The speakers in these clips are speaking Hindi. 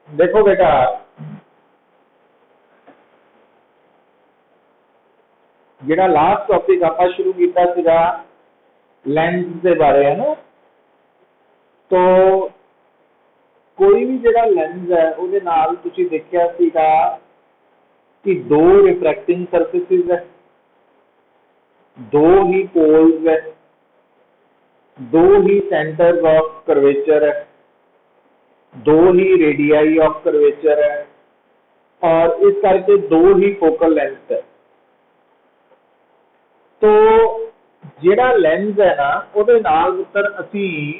देखो बेटा, जिहड़ा लास्ट टॉपिक आपां शुरू कीता सीगा लेंस के बारे है ना, तो कोई भी जिहड़ा लेंस है उहदे नाल तुसीं देखिया सीगा कि दो रिफ्रैक्टिंग सरफेसिस है, दो ही पोल्स है, दो ही सेंटर्स ऑफ कर्वेचर है, दो ही रेडियाई ऑफ कर्वेचर है और इस करके दो ही फोकल लेंथ है। तो जिहड़ा लेंस है ना उहदे नाल पुत्तर असीं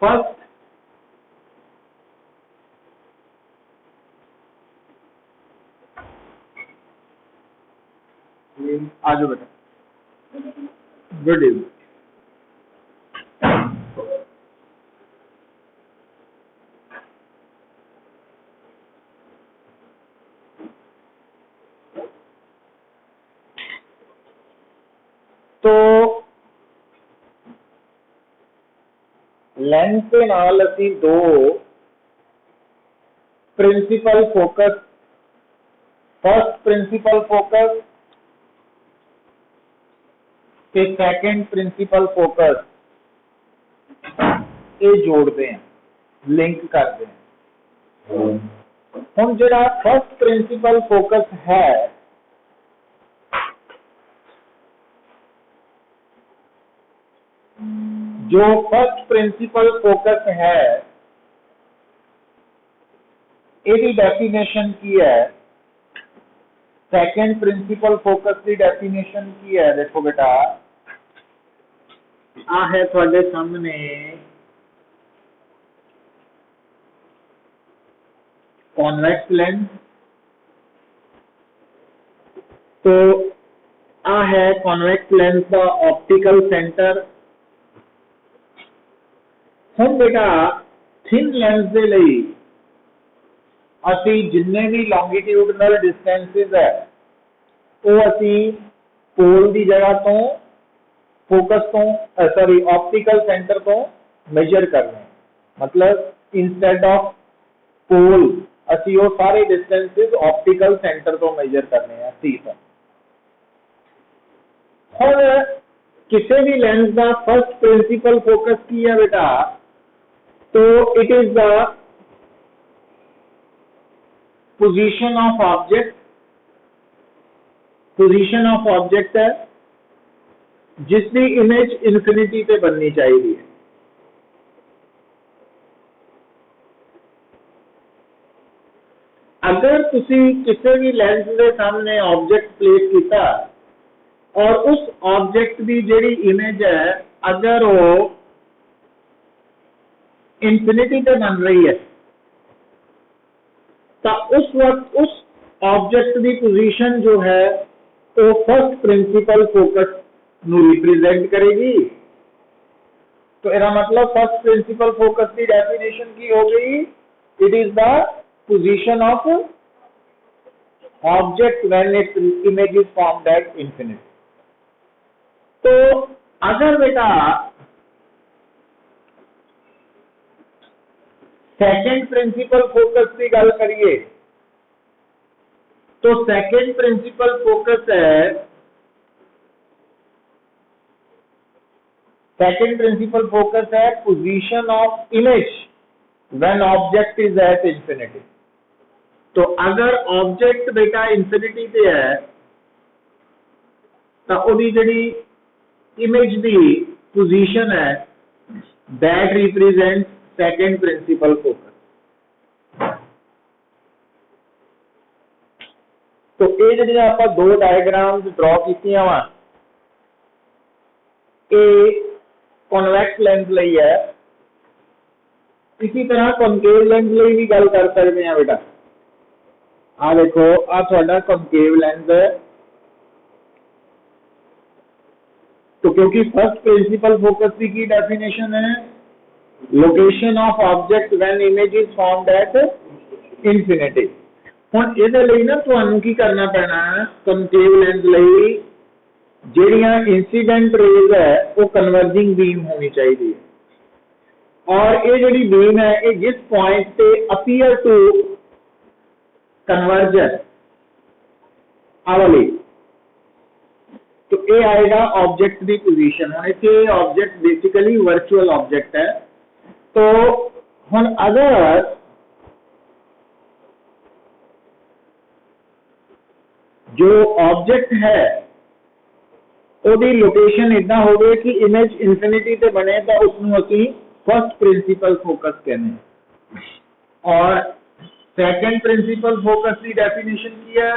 फर्स्ट आ जाओ बेटा, गुड इवनिंग। तो लेंस के नाल असीं दो principal focus, first principal focus ते सेकंड प्रिंसिपल फोकस ये जोड़ते हैं, लिंक करते हैं। हुण जिहड़ा फर्स्ट प्रिंसिपल फोकस है जो फर्स्ट प्रिंसिपल फोकस है इसकी डेफिनेशन की है, सेकंड प्रिंसिपल फोकस की डेफिनेशन की है। देखो बेटा, आ है थोड़े सामने कॉन्वेक्स लेंस, तो आ है कॉन्वेक्स लेंस का ऑप्टिकल सेंटर। हुण बेटा थिन लेंस दे लई असीं जिन्ने भी लॉन्गिट्यूडनल डिस्टेंसेस है वो असीं पोल की जगह तो फोकस तो सॉरी ऑप्टिकल सेंटर तो मेजर कर रहे हैं। मतलब इंस्टेड ऑफ पोल असीं वो सारे डिस्टेंसेस ऑप्टिकल सेंटर तो मेजर करने हैं। ठीक है, हुण किसी भी लेंस का फर्स्ट प्रिंसिपल फोकस की है बेटा, तो it is the position of object, position of object है जिसकी इमेज इन्फिनिटी पे बननी चाहिए। अगर तुसी किसी भी लेंस के सामने ऑब्जेक्ट प्लेस किया और उस ऑब्जेक्ट की जिहड़ी इमेज है अगर वो इन्फिनिटी पे बन रही है तो उस वक्त उस ऑब्जेक्ट की पोजीशन जो है वो फर्स्ट प्रिंसिपल फोकस नू रिप्रेजेंट करेगी। तो इसका मतलब फर्स्ट प्रिंसिपल फोकस की डेफिनेशन की हो गई, it is the position of object when its image is formed at infinity. तो अगर बेटा सेकंड प्रिंसिपल फोकस की गल करिए तो सेकंड प्रिंसिपल फोकस है, सेकंड प्रिंसिपल फोकस है position of image when object is at infinity. तो अगर ऑब्जेक्ट बेटा इंफिनिटी पे है तो उसकी जिहड़ी इमेज की पोजीशन है that represent second principal focus. तो ये जिहड़ियां आपां दो डायग्राम्स ड्रॉ कीतियां वा ये कॉन्वेक्स लेंस लई है, इसी तरह कॉनकेव लेंस लई भी गल कर सकते हैं बेटा। आ देखो आ थोड़ा कॉनकेव लेंस है, तो क्योंकि फर्स्ट प्रिंसिपल फोकस की डेफिनेशन है location of object when image is formed at infinity. हुण इहदे लई ना तुहानू की करना पैना है, कॉनकेव लेंस लई जिहड़ियां इंसीडेंट रेज है वो कन्वर्जिंग बीम होनी चाहिए। और ये जी बीम है ये जिस पॉइंट पे अपीयर टू कन्वर्जन वाली, तो ये आएगा ऑब्जेक्ट की पोजीशन। हम इतने ऑब्जेक्ट बेसिकली वर्चुअल ऑब्जेक्ट है। तो हम अगर जो ऑब्जेक्ट है ਉਹਦੀ लोकेशन इदा हो कि इमेज इनफिनिटी से बने तो उसमें असी फर्स्ट प्रिंसीपल फोकस कहने। और सेकंड प्रिंसीपल फोकस की डेफिनेशन की है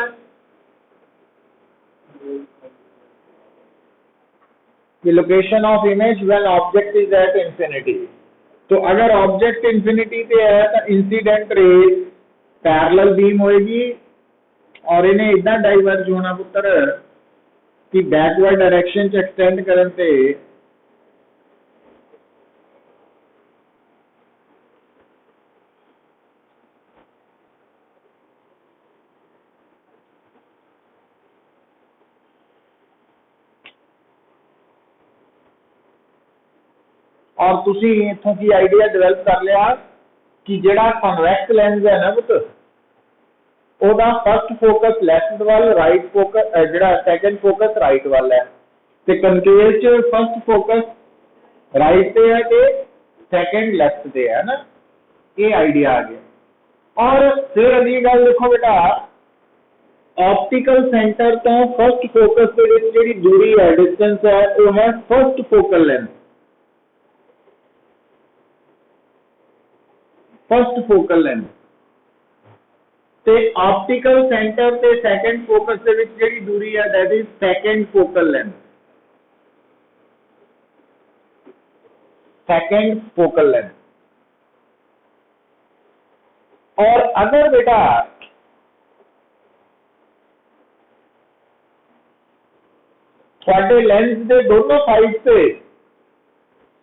कि location of image when object is at infinity. तो अगर ऑब्जेक्ट इंफिनिटी पे है तो इंसीडेंट रे पैरेलल बीम होएगी और इन्हें इदा डाइवर्ज होना पुत्र कि बैकवर्ड डायरेक्शन च एक्सटेंड करन ते और तुसी इथों की आइडिया डेवलप कर लिया कि जेड़ा कन्वेक्स लेंस है ना पुत ओदा फर्स्ट फोकस लेफ्ट वाल राइट फोकस जेड़ा सेकंड फोकस राइट वाल है ते कनकेव च फर्स्ट फोकस राइट पे है ते सेकंड लेफ्ट पे है ना। ये आइडिया आ गया। और फिर अगली गल देखो बेटा ऑप्टिकल सेंटर तो फर्स्ट फोकस के विच जेड़ी दूरी है डिस्टेंस है वो है first focal length. First focal length ते ऑप्टिकल सेंटर ते सेकंड फोकस के विच जेड़ी दूरी है that is second focal length. Second focal length. और अगर बेटा थोड़े लेंस के दोनों साइड से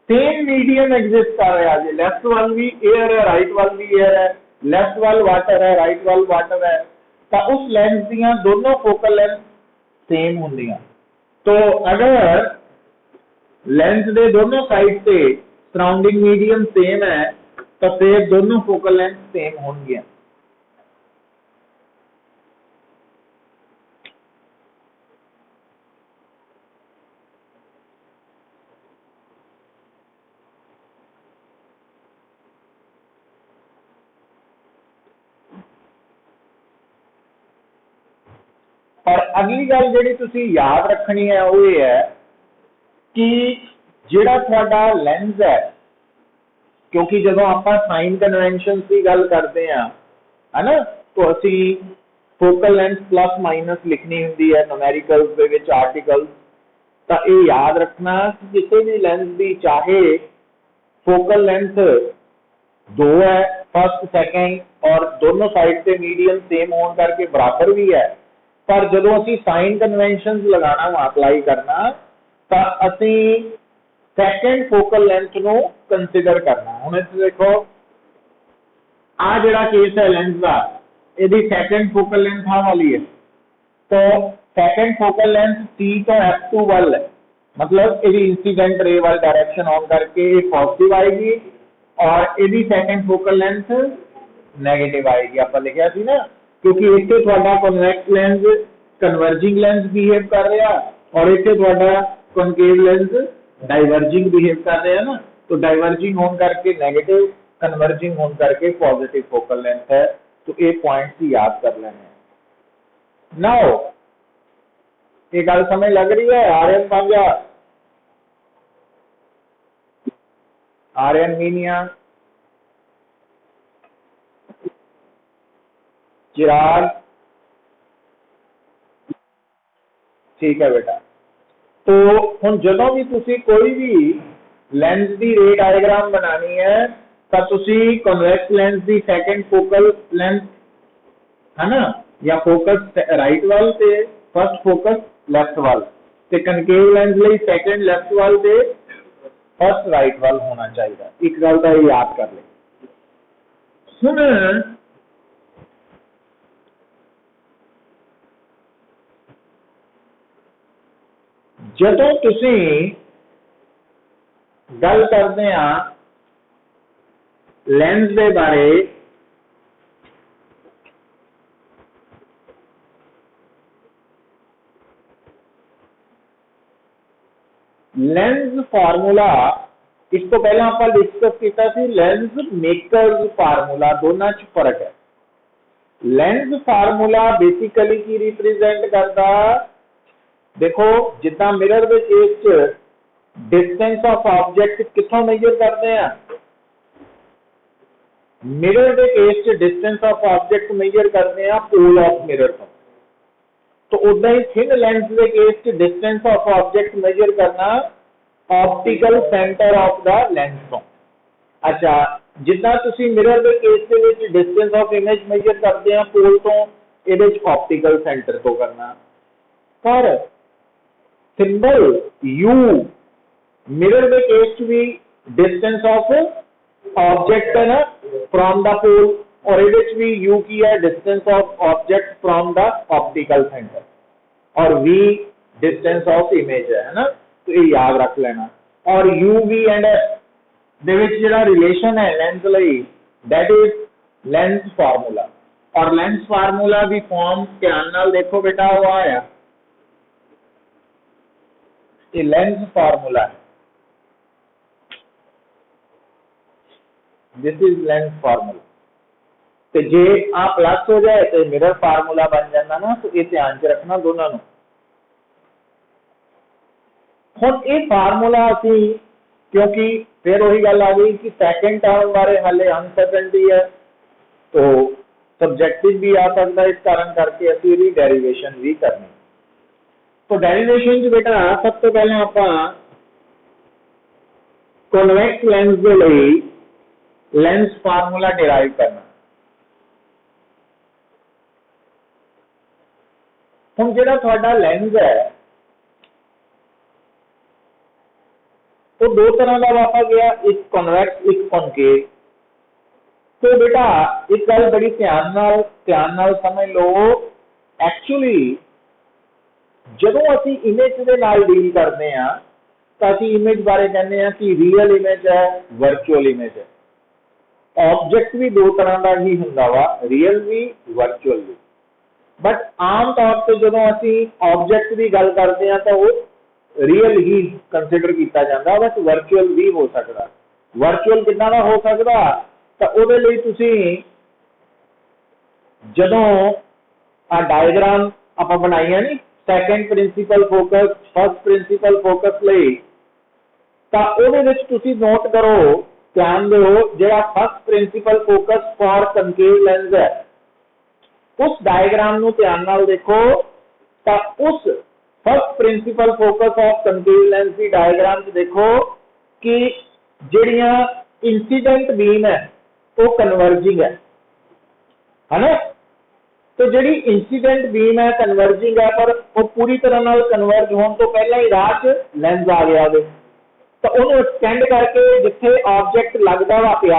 सेम मीडियम एग्जिस्ट कर रहा है, लेफ्ट वाल भी एयर है राइट वाल भी एयर है, लेफ्ट वाल वाटर है राइट वाल वाटर है, तो उस लेंस दियां दोनों फोकल लेंथ सेम होंदियां। तो अगर लेंस के दोनों साइड से सराउंडिंग मीडियम सेम है तो फिर दोनों फोकल लेंथ सेम होंगे। और अगली गल जी तुसी याद रखनी है वो ये है कि जिहड़ा तुहाडा लेंस है, क्योंकि जो आप साइन कन्वेंशन की गल करते हैं है ना, तो असी फोकल लेंथ प्लस माइनस लिखनी होंगी है न्यूमेरिकल्स दे विच आर्टिकल्स। तो ये याद रखना कि किसी भी लेंस की चाहे फोकल लेंथ दो है फर्स्ट सेकेंड और दोनों साइड से मीडियम सेम होने करके बराबर भी है, पर जो असी साइन कन्वेंशन लगाना वा अप्लाई करना तो असी सेकेंड फोकल लेंथ को कंसीडर करना। हम देखो आ जड़ा केस है लेंस का यदि सेकेंड फोकल लेंथ आ वाली है तो सेकेंड फोकल लेंथ सी तो F2 वाल है, मतलब यदि इंसीडेंट रे वाल डायरेक्शन ऑन करके ये पॉजिटिव आएगी और यदि सेकेंड फोकल लेंथ नेगेटिव आएगी। आप लिखा सी ना, क्योंकि इतने थोड़ा convex lens converging lens behave कर रहा और इतने थोड़ा कॉनकेव लेंस डाइवर्जिंग बिहेव कर रहे हैं ना, तो डाइवर्जिंग होने करके नेगेटिव, कन्वर्जिंग होने करके पॉजिटिव फोकल लेंथ है। तो ये पॉइंट्स याद कर लेने। नाउ ये गल समझ लग रही है? आर्यन पांजा, आर्यन मीनिया, चिराग, ठीक है बेटा। तो हम जो भी तुसी कोई भी लेंस की रे डायग्राम बनानी है तो तुसी कन्वेक्स लेंस की सेकंड फोकल लेंथ है ना, या फोकस राइट वाल से फर्स्ट फोकस लेफ्ट वाल ते कनकेव लेंस लिए सेकंड लेफ्ट वाल से फर्स्ट राइट वाल होना चाहिए। एक गल का याद कर ले। हुण जदों तुसी गल करते हैं ਲੈਂਸ ਦੇ ਬਾਰੇ ਲੈਂਸ ਫਾਰਮੂਲਾ, ਇਸ ਤੋਂ ਪਹਿਲਾਂ ਆਪਾਂ ਡਿਸਕਸ ਕੀਤਾ ਸੀ ਲੈਂਸ ਮੇਕਰਸ ਫਾਰਮੂਲਾ, ਦੋਨਾਂ 'ਚ ਫਰਕ ਹੈ। ਲੈਂਸ ਫਾਰਮੂਲਾ ਬੇਸਿਕਲੀ ਕੀ ਰਿਪਰੈਜ਼ੈਂਟ ਕਰਦਾ, देखो जिदा मिरर के केस च डिस्टेंस ऑफ ऑब्जेक्ट कितों मेजर करते हैं, मिरर के केस च डिस्टेंस ऑफ ऑब्जेक्ट मेजर करते हैं पोल ऑफ मिरर तो। तो उदा ही थिन लेंस के केस च डिस्टेंस ऑफ ऑब्जेक्ट मेजर करना optical centre of the lens तो। अच्छा, जिदा तुसी मिरर के केस के विच डिस्टेंस ऑफ इमेज मेजर करते हैं पोल तो, ये ऑप्टिकल सेंटर तो करना। पर सिंबल U मिरर के केस भी डिस्टेंस ऑफ ऑब्जेक्ट है ना फ्रॉम द पोल, और ये भी U की है distance of object from the optical centre, और V डिस्टेंस ऑफ इमेज है ना, तो ये याद रख लेना। और UV एंड दे विच जिहड़ा रिलेशन है लेंस लई, दैट इज लेंस फार्मूला। और लेंस फार्मूला दी फॉर्म ध्यान नाल देखो बेटा, वो आया ये लेंस फार्मूला है, दिस इज लेंस फार्मूला। तो जे आ प्लस हो जाए तो मिरर फार्मूला बन जाता ना, तो ये ध्यान च रखना दोनों नूं। हुण ये फार्मूला असीं, क्योंकि फिर वही गल आ गई कि सैकेंड टर्म बारे हाले अनसर्टेनिटी है, तो सब्जेक्टिव भी आ सकता है, इस कारण करके असीं इहदी डेरिवेशन भी करनी। तो डेरिवेशन बेटा सब तो पहले आपां कॉन्वेक्स लेंस के लिए लेंस फार्मूला डिराइव करना। हुण जिहड़ा तुहाडा लेंस है तो दो तरह का वापा गया, एक कॉन्वेक्स एक कॉनकेव। तो बेटा एक गल बड़ी ध्यान नाल समझ लो, एक्चुअली जदों असी इमेज के नाल डील करते हैं तो असी इमेज बारे कहते हैं कि रियल इमेज है, वर्चुअल इमेज है। ऑब्जेक्ट भी दो तरह का ही हुंदा वा, रियल भी वर्चुअल भी। बट आम तौर पर जदों असी ऑब्जेक्ट की गल करते हैं तो वो रियल ही कंसिडर किया जाता, बट वर्चुअल भी हो सकता। वर्चुअल कितना का हो सकता, तो उहदे लई तुसीं जदों आ डायग्राम आपां बनाई नहीं, second principal focus first principal focus लई, तां उहदे विच तुसीं नोट करो, ध्यान दो, जिहड़ा first principal focus for concave lens है, उस डायग्राम नूं ध्यान नाल देखो, तां उस first principal focus of concave lens की डायग्राम च देखो कि जिहड़ियां इंसीडेंट बीम है वो कन्वर्जिंग है ना। तो जिहड़ी इंसीडेंट बीम है कन्वर्जिंग है, पर वो पूरी तरह नाल कन्वर्ज होने तो पहले ही राह च लेंस आ गया वे, तो उन्होंने एक्सटेंड करके जिथे ऑब्जेक्ट लगता वा पिया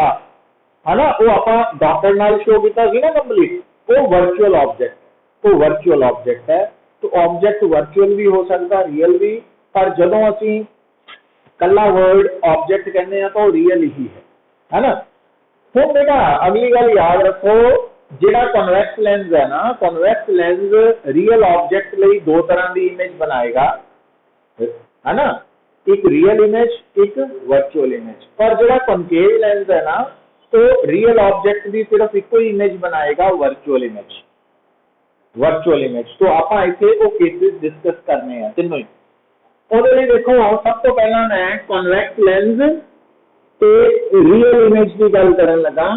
है ना, वो आपां डॉटेड नाल शो किया सी ना कंप्लीट, वो वर्चुअल ऑब्जेक्ट, वो वर्चुअल ऑब्जेक्ट है। तो ऑब्जेक्ट वर्चुअल भी हो सकता, रियल भी, पर जदों असीं कल्ला वर्ड ऑब्जेक्ट कहते हैं तो रियल ही है ना। हुण बेटा अगली गल याद रखो, जिहड़ा कॉन्वेक्स लेंस है ना, कॉन्वेक्स लेंस रियल ऑब्जेक्ट लई दो तरह की इमेज बनाएगा है ना, एक रियल इमेज एक वर्चुअल इमेज। पर जिहड़ा कॉनकेव लेंस है ना, तो रियल ऑब्जेक्ट की सिर्फ एक ही इमेज बनाएगा, वर्चुअल इमेज, वर्चुअल इमेज। तो आपां इत्थे वो केसेस डिस्कस करने हैं तीनों ही। उहदे लई देखो सब तो पहला मैं कॉन्वेक्स लेंस ते रियल इमेज की गल करन लगा।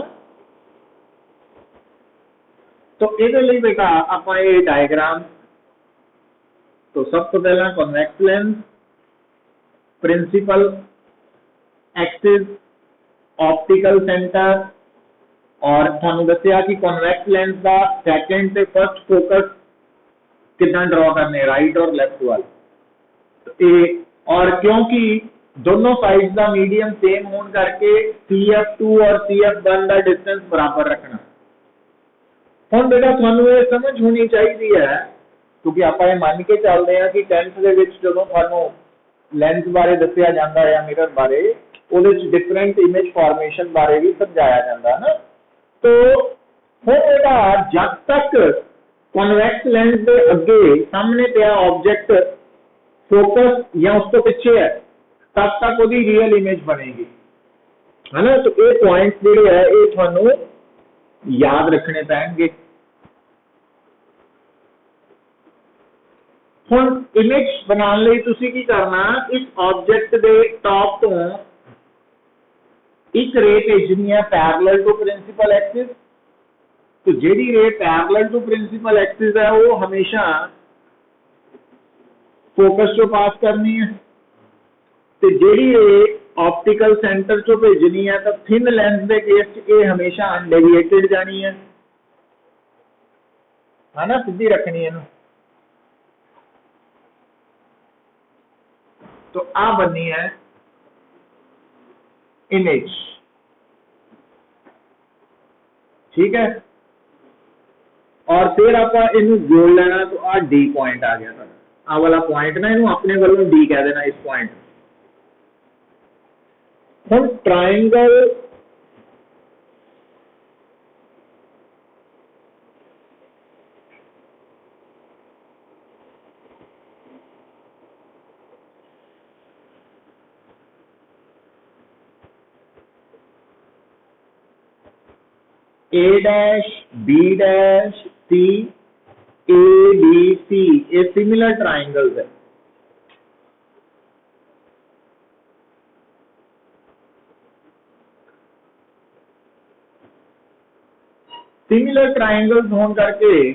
तो इहदे लई बेटा आपां ये डायग्राम, तो सब तो पहला convex lens, principal axis, optical centre, और थानू दस्सिया कि कॉन्वेक्स लेंस का सैकेंड से फर्स्ट फोकस कितना ड्रॉ करने, राइट और लेफ्ट वाले। और क्योंकि दोनों साइड्स का मीडियम सेम होने करके CF2 और CF1 का डिस्टेंस बराबर रखना। हुण बेटा थानू ये समझ होनी चाहिए है, क्योंकि आप ये मान के चलते हैं कि 10th के विच जदों थानू लेंस बारे दस्सिया जाता है या मिरर बारे, ਉਹਦੇ डिफरेंट इमेज फॉर्मेशन बारे भी समझाया जाता है ना। तो हुण बेटा जब तक कॉन्वैक्स लेंस के अगे सामने पिया ऑब्जेक्ट फोकस या उस तो पिछे है तब तक वो रियल इमेज बनेगी, है ना। तो ये पॉइंट्स जिहड़े है ये तुहानू याद रखने पैणगे। हुण इमेज बनाने लई तुसीं की करना, इस ऑब्जेक्ट के टॉप तो एक रे भेजनी है पैरेलल टू प्रिंसिपल एक्सिस। तो जिहड़ी ray parallel to principal axis है वो हमेशा फोकस चो पास करनी है, तो जिहड़ी रे ऑप्टिकल सेंटर चो भेजनी है तो थिन लेंस के केस ये हमेशा अनडेविएटेड जानी है ना, सीधी रखनी है। तो आ बनी है इमेज, ठीक है। और फिर आप इनू जोड़ लेना, तो आ डी पॉइंट आ गया था, आ वाला पॉइंट ना इनू अपने वालों डी कह देना इस पॉइंट। हम triangle A dash B dash C A B C ये सिमिलर ट्राइंगल्स है। सिमिलर ट्राइंगल्स होने करके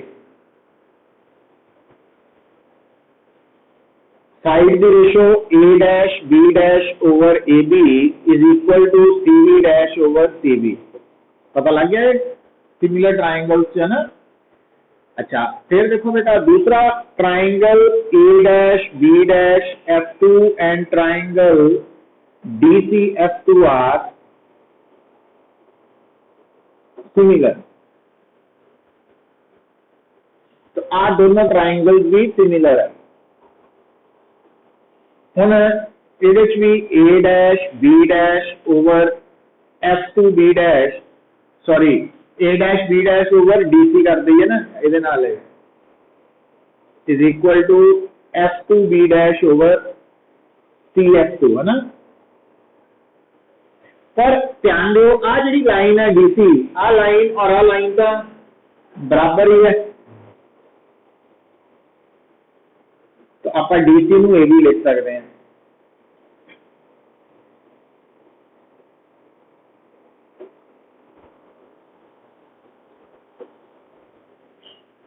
साइड की ratio A dash B dash over A B is equal to C B dash over C B. पता लग गया है सिमिलर ट्राइंगल्स है ना। अच्छा फिर देखो बेटा दूसरा triangle A dash B dash F2 and triangle DC F2 are similar. तो आ दोनों ट्राइंगल्स भी सिमिलर है। हुण इहदे च भी A dash B dash over F2 B dash sorry A dash B dash over DC कर दईए ना ये नाल is equal to F2 B dash over CF2 है ना। पर ध्यान दो आ जी लाइन है DC आ लाइन और आ लाइन तो बराबर ही है, तो आप DC नूं ए भी लिख सकते हैं।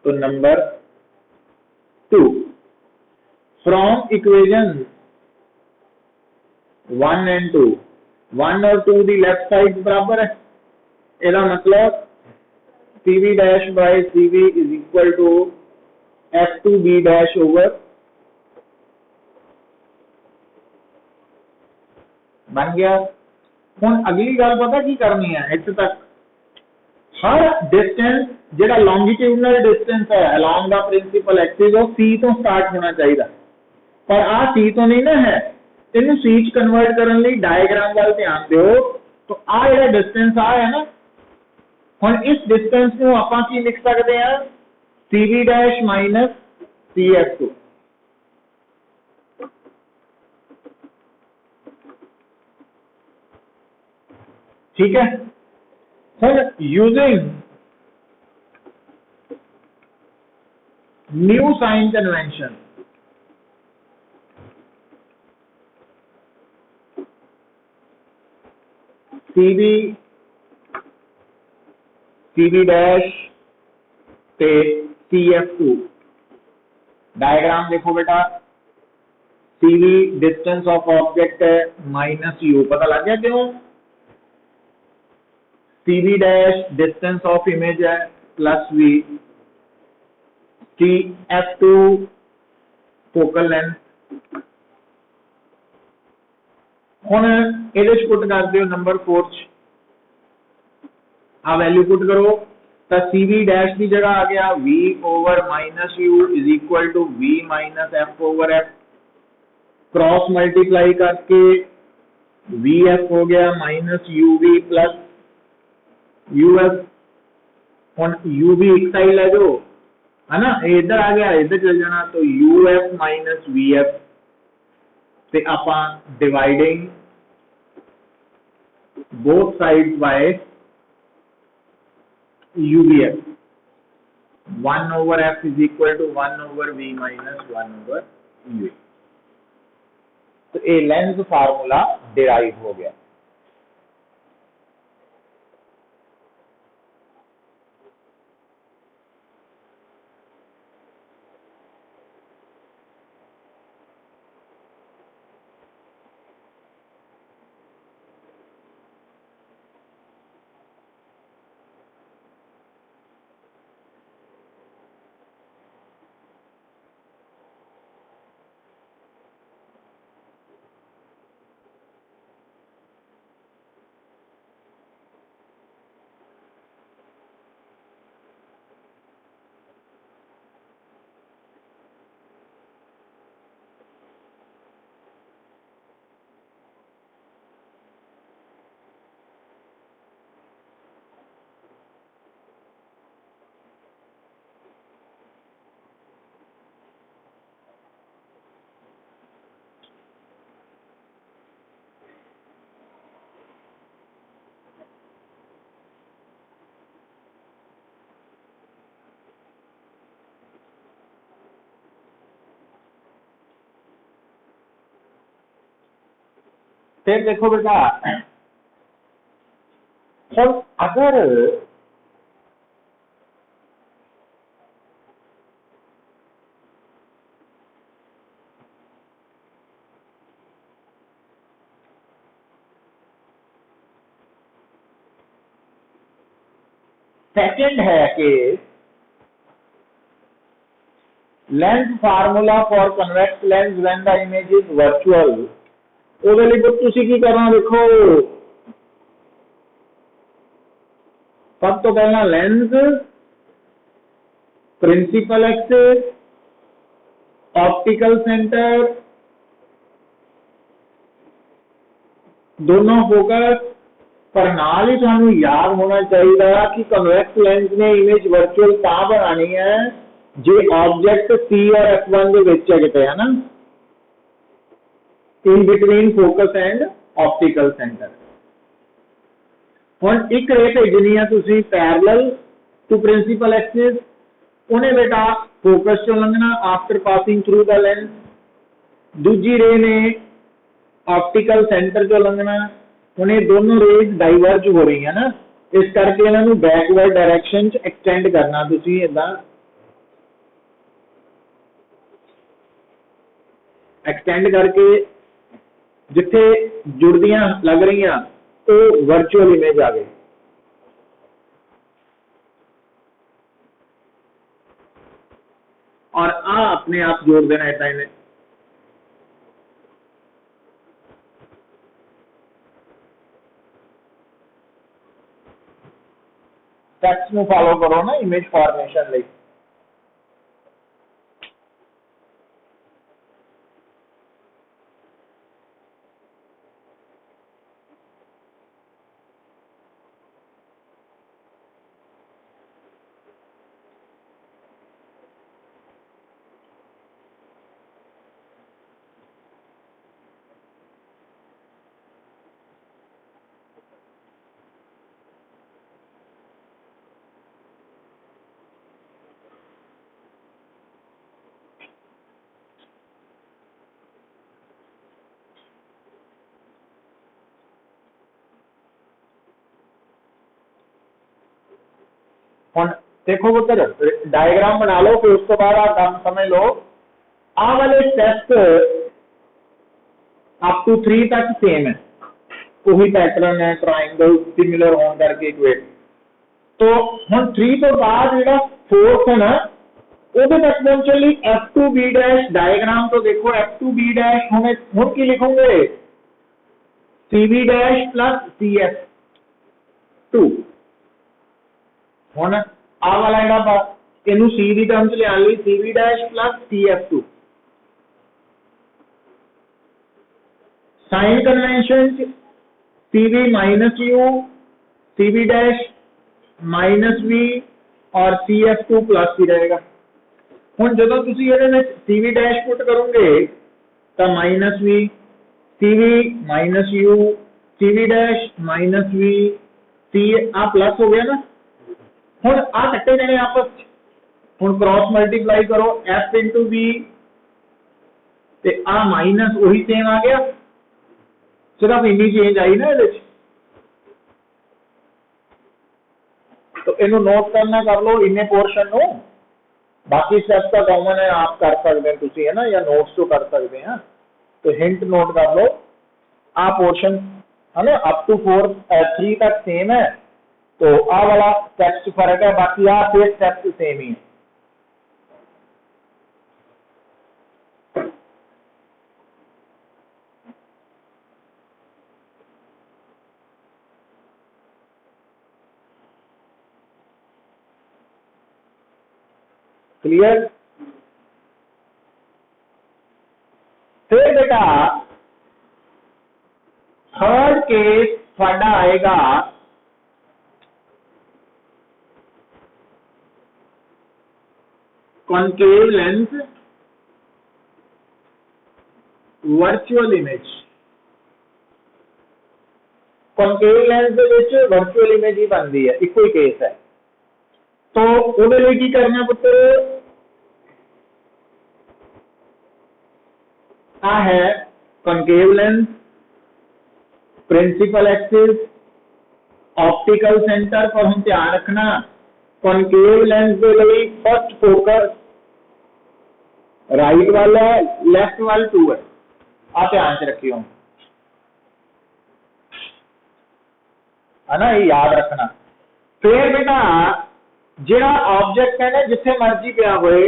तो नंबर 2 फ्रॉम इक्वेशन 1 एंड 2 1 और 2 दी लेफ्ट साइड बराबर है, इसका मतलब CV dash by CV is equal to F2 B dash over बन गया। हुण अगली गल पता की करनी है, इत्थे तक हर डिस्टेंस जेड़ा लॉन्गिट्यूडनल डिस्टेंस है अलोंग द प्रिंसिपल एक्सिस वो C तो स्टार्ट होना चाहिए, पर आ C तो नहीं ना है, इनू C च कन्वर्ट करने लई डायग्राम वाल ध्यान दो। तो आ जेड़ा डिस्टेंस आ है ना, हुण इस डिस्टेंस नू आपां की लिख सकते हैं CV डैश माइनस CF2। ठीक है। Using new sign convention CV dash ते CF2 डायग्राम देखो बेटा, CV डिस्टेंस ऑफ ऑब्जेक्ट है माइनस U, पता लग गया क्यों। CV dash distance of image है plus V, CF2 focal length. हुण इहदे च पुट कर दियो नंबर 4 च आ वैल्यू पुट करो, तो CV डैश की जगह आ गया V over minus U is equal to V minus F over F, cross multiply करके वी एफ हो गया minus U V plus U F. हम यू वी एक साइड ले जाओ है ना, इधर आ गया इधर चल जाना, तो U F minus V F ते आपां dividing both sides by you V F, 1 over f is equal to 1 over v minus 1 over u। तो ये लेंस फार्मूला डिराइव हो गया। फिर देखो बेटा, हम अगर सेकंड है कि lens formula for convex lens when the image is virtual, ਉਹਦੇ ਲਈ ਤੁਸੀਂ ਕੀ ਕਰਨਾ देखो, सब तो पहला lens principal axis optical centre दोनों फोकस, पर नाल ही थानू याद होना चाहिए कि कन्वेक्स लेंस ने इमेज वर्चुअल तां बनानी है जे ऑब्जेक्ट सी और F1 ਦੇ ਵਿੱਚ ਹੈ ਕਿਤੇ, है ना, in between focus and optical center। ਹੁਣ ਇੱਕ ਰੇ ਭੇਜਣੀ ਹੈ ਤੁਸੀਂ पैरेलल टू प्रिंसिपल एक्सिस, उन्हें बेटा फोकस चो लंघना after passing through the lens, दूजी रे ने ऑप्टिकल सेंटर चो लंघना, उन्हें दोनों रेज डाइवर्ज हो रही है ना, इस करके इन्हों बैकवर्ड डायरेक्शन च एक्सटेंड करना तुसी इदा एक्सटेंड करके जिथे जुड़दियां लग रही तो वर्चुअल इमेज आ गई। और आ अपने आप जोड़ देना इतना इन्हें, टेक्स्ट में फॉलो करो ना इमेज फॉर्मेशन ਲਈ। ਹੁਣ देखो पुत्र डायग्राम बना लो, फिर उसके बाद आप काम समझ लो। आ वाले स्टेप्स अप टू 3 तक सेम है, वही पैटर्न है, ट्राइंगल सिमिलर होने करके इक्वेट। तो हम 3 तो बाद जो 4th है ना, ਉਹਦੇ तक पहुंचने ਲਈ F2B' डायग्राम तो देखो F2B' हम की लिखोगे CV' प्लस CF2। ਹੁਣ आ वाला ਜਿਹੜਾ ਇਹਨੂੰ C ਦੀ ਟਰਮ ਚ ਲਿਆਉਣ ਲਈ CV' plus CF2, sign convention CV minus U, CV dash minus V और CF2 प्लस ही रहेगा। हुण जदों तुसीं इहदे विच CV डैश पुट करोगे तो minus V, CV minus U, CV dash minus V, C आ प्लस हो गया ना। हुण आ कट्टे जाने आपस च, हुण क्रॉस मल्टीप्लाई करो F इंटू V ते आ माइनस वही सेम आ गया, सिर्फ इन्नी चेंज आई ना इहदे च। तो इनू नोट करना कर लो इन्ने पोर्शन नो, बाकी स्टेप्स तो कॉमन है, आप कर सकते हैं तुसी, है ना, या नोट्स तो कर सकते हैं। तो हिंट नोट कर लो, आ पोर्शन है ना अप टू 3 तक सेम है, तो आ वाला स्टेप्स फर्क है, बाकी आ 6 स्टेप्स सेम ही है। क्लियर? फिर बेटा थर्ड केस थोड़ा आएगा concave lens virtual image. Concave lens the which virtual image ही बनती है, इको ही केस है। तो ਉਹਦੇ ਲਈ ਕੀ करना पुत्र, आ है concave lens, principal axis, optical centre. पर हम ध्यान रखना कॉनकेव लेंस के लिए फर्स्ट फोकस राइट वाला है, लेफ्ट वाल 2 है, आप ध्यान से रखियो, है ना, ये याद रखना। फिर बेटा जेड़ा ऑब्जेक्ट है ना जिथे मर्जी पिया होए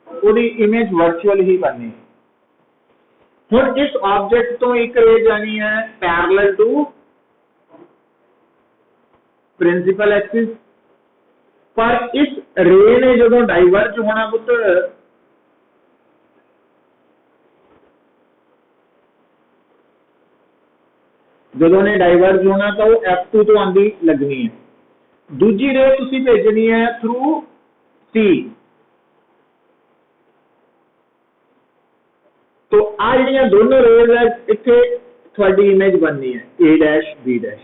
ਉਹਦੀ इमेज वर्चुअल ही बननी। हुण इस ऑब्जेक्ट तो एक रे जानी है पैरेलल टू प्रिंसिपल एक्सिस, पर इस रे ने जो डाइवर्ज होना पुत्र जो ने डाइवर्ज होना तो F2 तो आंदी लगनी है। दूजी रे तुसी भेजनी है थ्रू C, तो आ जिहड़ियां दोनों रेज है इत्थे थोड़ी इमेज बननी है A डैश B डैश,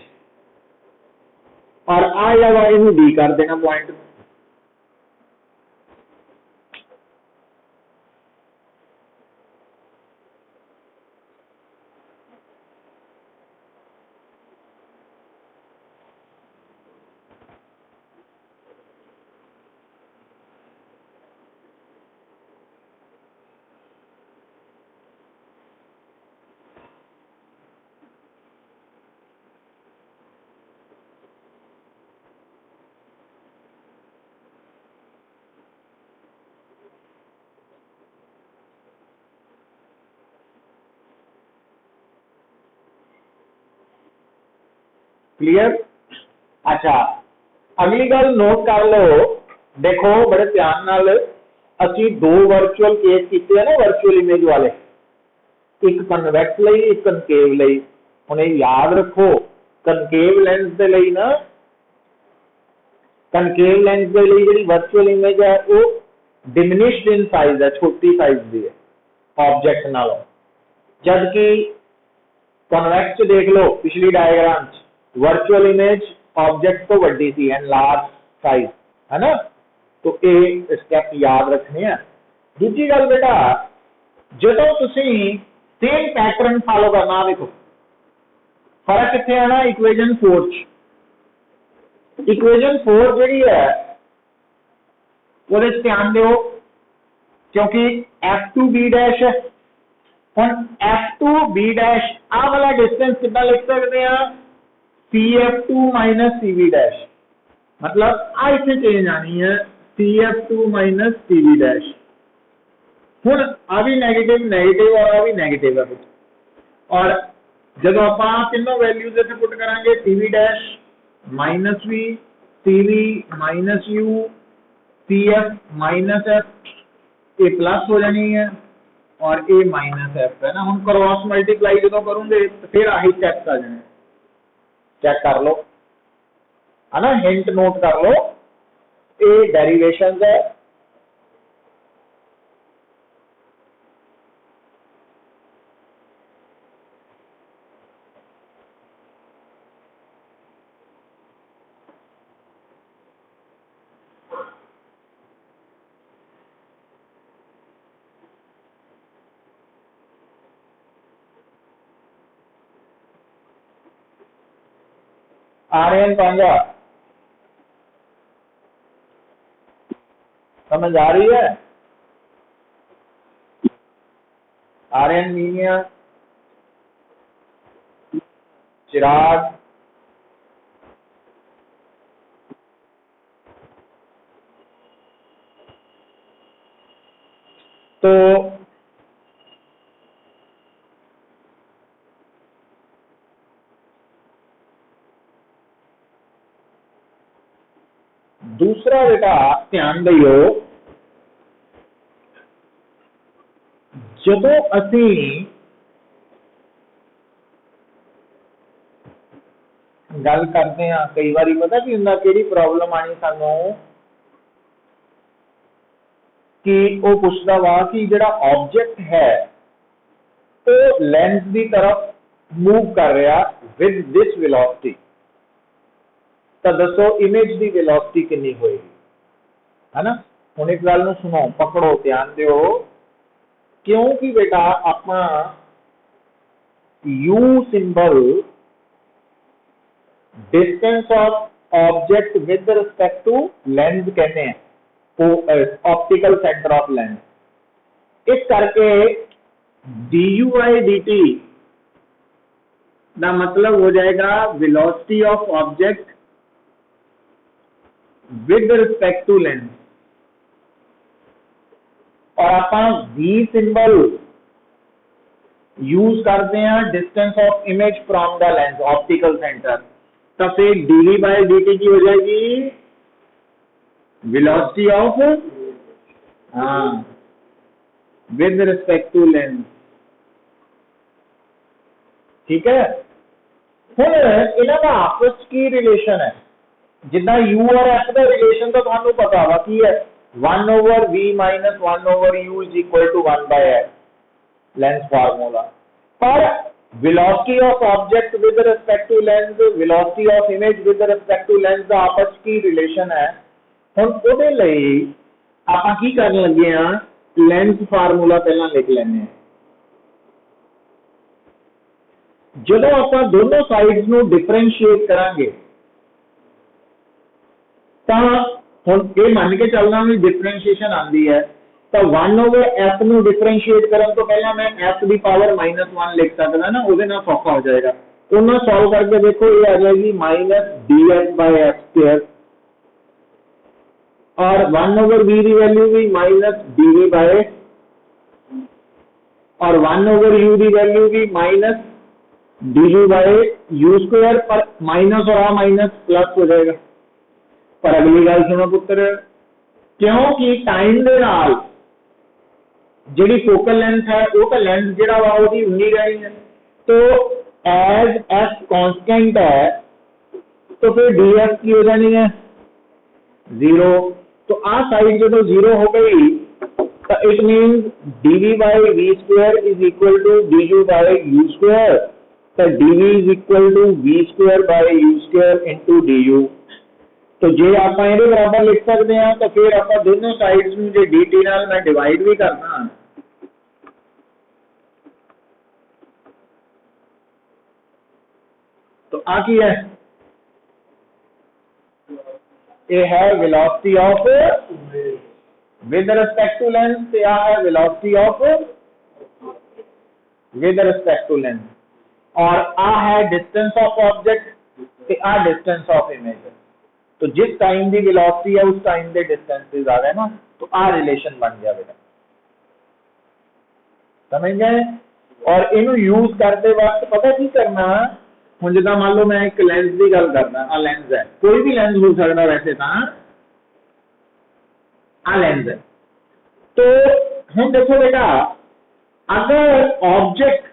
और आ जगह इनू D कर देना पॉइंट। क्लियर? अच्छा, अगली गल नोट कर लो, देखो बड़े ध्यान नाल, असी 2 वर्चुअल केस किए ना वर्चुअल इमेज वाले, एक कन्वैक्स लई एक कनकेव लई। हुण याद रखो कनकेव लेंस दे लई ना, कनकेव लेंस दे लई जिहड़ी वर्चुअल इमेज है वो डिमिनिश्ड इन साइज है, छोटी साइज दी है ऑब्जेक्ट नालों, जबकि कन्वैक्स देख लो पिछली डायग्राम वर्चुअल इमेज ऑब्जेक्ट तो वड्डी सी है, लार्ज साइज, है ना। तो ये स्टेप याद रखने हैं। दूसरी गल बेटा जो तुसी सेम पैटर्न फॉलो करना, देखो फर्क कितने आना इक्वेजन 4 च। इक्वेजन 4 जी है वो ध्यान दो, क्योंकि F2B डैश है। हुण F2B डैश आ वाला डिस्टेंस कितना लिख सकते हैं, CF2 माइनस CV डैश, मतलब आ इतने चेंज आनी है CF2 माइनस CV डैश। हुण आ भी नेगेटिव नेगेटिव और आ भी नेगेटिव है, और जब आप तीनों वैल्यूज इत्थे पुट करांगे CV dash minus V, CV minus U, CF minus F, ये प्लस हो जानी है। और ए माइनस एफ है ना। हम क्रॉस मल्टीप्लाई जो करूंगे तो फिर आही चेक आ जाने, चेक कर लो है ना, हिंट नोट कर लो, ए डेरिवेशन है, आर्यन पांजा समझ आ रही है? आर्यन मीनिया, चिराग, तो दूसरा बेटा ध्यान दियो, जदों असी गल करते हैं, कई बार पता की हुंदा केड़ी प्रॉब्लम आनी सानू कि वो पूछता वा कि जिहड़ा ऑब्जेक्ट है वो लेंस की तरफ मूव कर रहा विद दिस वेलोसिटी, तो दसो इमेज की वेलोसिटी कितनी होएगी, है ना। हुण एक गल नूं सुनो, पकड़ो, ध्यान दिओ, क्योंकि बेटा आपां U symbol distance of object with respect to lens कहते हैं, ऑप्टिकल सेंटर ऑफ लेंस। इस करके डी बाई डी टी का मतलब हो जाएगा velocity of object with respect to lens, और आप वी सिंबल यूज करते हैं distance of image from the lens optical centre, तो फिर डी बाई डी टी की हो जाएगी वेलोसिटी ऑफ, हाँ, विद रिस्पेक्ट टू लेंस। ठीक है, हुण इन्हां दा आपस की रिलेशन है, जिदा यू और एफ का रिलेशन तो थानू पता वा की है, 1/v minus 1/u is equal to 1/f, lens formula. पर velocity of object with respect to lens, velocity of image with respect to lens का आपस की रिलेशन है। हुण उहदे लई आपां की करन लगे हां, लेंस फार्मूला पहला लिख लैंदे हां। जदों आपां दोनों साइड्स नूं डिफरेंशिएट करांगे तो हुण ये मान के चलना भी डिफरेंशिएशन आती है, तो 1/f नूं डिफरेंशिएट करन तो पहला मैं f की पावर -1 लिख सकदा ना, उसदे नाल सौखा हो जाएगा। उन्हें सॉल्व करके देखो, ये आ जाएगी -df/f², और 1/v की वैल्यू भी -dv बाय, और 1/u की वैल्यू भी -dv बाय u², पर माइनस और माइनस प्लस हो जाएगा। पर अगली गल सुनो पुत्र, क्योंकि टाइम दे नाल जिहड़ी फोकल लेंथ है वो तो लेंस जिहड़ा वा ओहदी उन्नी रहनी है, तो एज एफ कांस्टेंट है तो फिर डी एफ की हो जानी है 0। तो आ साइड जो 0 हो गई तो it means dv by v² is equal to du by u², तो dv is equal to v² by u² into du। तो जे आप ये बराबर लिख सकते हैं, तो फिर आप दोनों साइड्स में जो dt नाल मैं डिवाइड भी करना, तो आ की है, ये है velocity of with respect to lens, या है velocity of with respect to lens, और आ है डिस्टेंस ऑफ ऑब्जेक्ट, आ डिस्टेंस ऑफ इमेज। तो जिस टाइम की वेलोसिटी है उस टाइम के डिस्टेंसेस आ गए ना, तो आ रिलेशन बन गया बेटा, समझ गए। और इनू यूज करते वक्त पता की करना, हुण जिद्दां मान लो मैं एक लेंस की गल करना, आ लेंस है, कोई भी लेंस हो सकता वैसे तो, आ लेंस है। तो हुण देखो बेटा, अगर object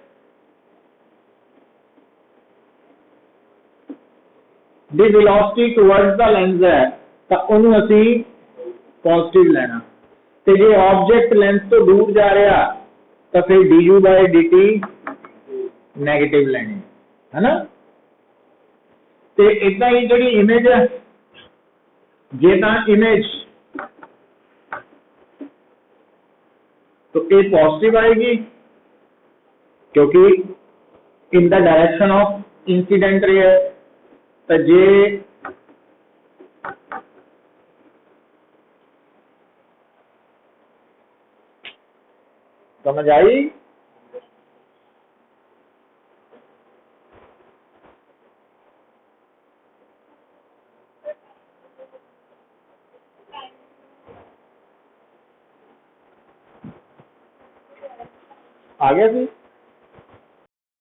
the velocity towards the lens है तो ਉਹਨੂੰ ਅਸੀਂ पॉजिटिव लेना ਤੇ ਜੇ ऑब्जेक्ट लेंस तो दूर जा रहा तो फिर du by dt नेगेटिव लेनी है ना। ਤੇ ਇਦਾਂ ਹੀ ਜਿਹੜੀ इमेज है ਜੇ ਤਾਂ इमेज तो ये पॉजिटिव आएगी क्योंकि in the direction of incident ray है। तो जे समझ आई? आ गया जी।